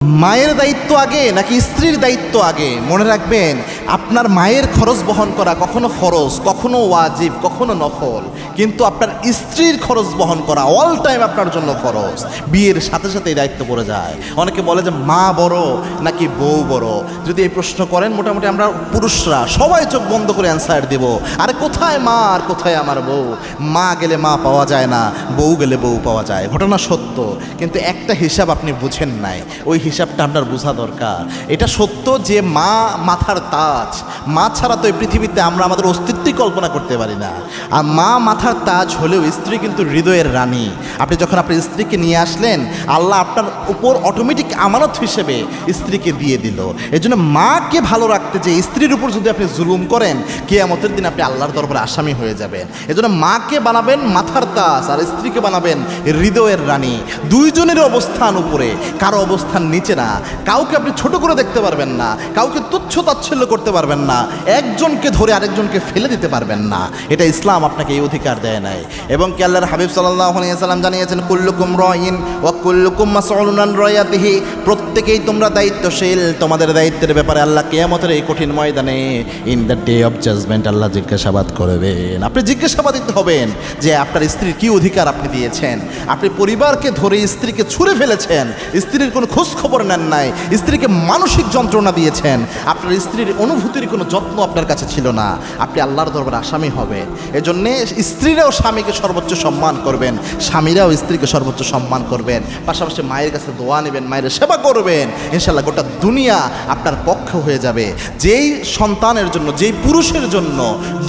মায়ের দায়িত্ব আগে নাকি স্ত্রীর দায়িত্ব আগে? মনে রাখবেন, আপনার মায়ের খরচ বহন করা কখনো ফরজ, কখনো ওয়াজিব, কখনো নফল, কিন্তু আপনার স্ত্রীর খরচ বহন করা অল টাইম আপনার জন্য ফরজ। বিয়ের সাথে সাথে এই দায়িত্ব পড়ে যায়। অনেকে বলে যে মা বড় নাকি বউ বড়। যদি এই প্রশ্ন করেন, মোটামুটি আমরা পুরুষরা সবাই চোখ বন্ধ করে অ্যান্সার দেব, আরে কোথায় মা আর কোথায় আমার বউ? মা গেলে মা পাওয়া যায় না, বউ গেলে বউ পাওয়া যায়। ঘটনা সত্য, কিন্তু একটা হিসাব আপনি বুঝেন নাই, ওই হিসাবটা আপনার বোঝা দরকার। এটা সত্য যে মা মাথার তাজ, মা ছাড়া তো এই পৃথিবীতে আমরা আমাদের অস্তিত্বই কল্পনা করতে পারি না। আর মা মাথার তাজ হলেও স্ত্রী কিন্তু হৃদয়ের রানী। আপনি যখন আপনার স্ত্রীকে নিয়ে আসলেন, আল্লাহ আপনার উপর অটোমেটিক আমানত হিসেবে স্ত্রীকে দিয়ে দিল। এই জন্য মাকে ভালো রাখতে যে স্ত্রীর উপর যদি আপনি জুলুম করেন, কিয়ামতের দিন আপনি আল্লাহর দরবারে আসামি হয়ে যাবেন। এই জন্য মাকে বানাবেন মাথার তাজ আর স্ত্রীকে বানাবেন হৃদয়ের রানী। দুইজনের অবস্থান উপরে, কারো অবস্থান নিচে না। কাউকে আপনি ছোট করে দেখতে পারবেন না, কাউকে তুচ্ছ তাচ্ছিল্য করতে পারবেন না, একজনকে ধরে আরেকজনকে ফেলে দিতে পারবেন না। এটা ইসলাম আপনাকে এই অধিকার দেয় নাই। এবং কি আল্লাহর হাবিব সাল্লাল্লাহু আলাইহি ওয়াসাল্লাম জানিয়েছেন, কুল্লুকুম রাইন ওয়া কুল্লুকুম মাসউলুন আন রায়াতিহি, প্রত্যেকেই তোমরা দায়িত্বশীল, তোমাদের দায়িত্বের ব্যাপারে আল্লাহ কিয়ামতের এই কঠিন ময়দানে, in the day of judgement, আল্লাহ জিজ্ঞাসাবাদ করবেন। আপনি জিজ্ঞাসাবাদিত হবেন যে আপনার স্ত্রীর কি অধিকার আপনি দিয়েছেন। আপনি পরিবারকে ধরে স্ত্রীকে ছুঁড়ে ফেলেছেন, স্ত্রীর কোনো খোঁজ খবর নেন নাই, স্ত্রীকে মানসিক যন্ত্রণা দিয়েছেন, আপনার স্ত্রীর অনুভূতির কোনো যত্ন আপনার কাছে ছিল না। আপনি আল্লাহর দরবারে আসামি হবেন। এজন্যে স্ত্রীরাও স্বামীকে সর্বোচ্চ সম্মান করবেন, স্বামীরাও স্ত্রীকে সর্বোচ্চ সম্মান করবেন। পাশাপাশি মায়ের কাছে দোয়া নেবেন, মায়ের সেবা করবেন, ইনশাল্লাহ গোটা দুনিয়া আপনার পক্ষ হয়ে যাবে। যেই সন্তানের জন্য, যেই পুরুষের জন্য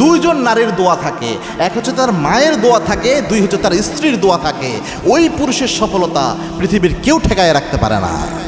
দুইজন নারীর দোয়া থাকে, এক হচ্ছে তার মায়ের দোয়া থাকে, দুই হচ্ছে তার স্ত্রীর দোয়া থাকে, ওই পুরুষের সফলতা পৃথিবীর কেউ ঠেকায় রাখতে পারে না।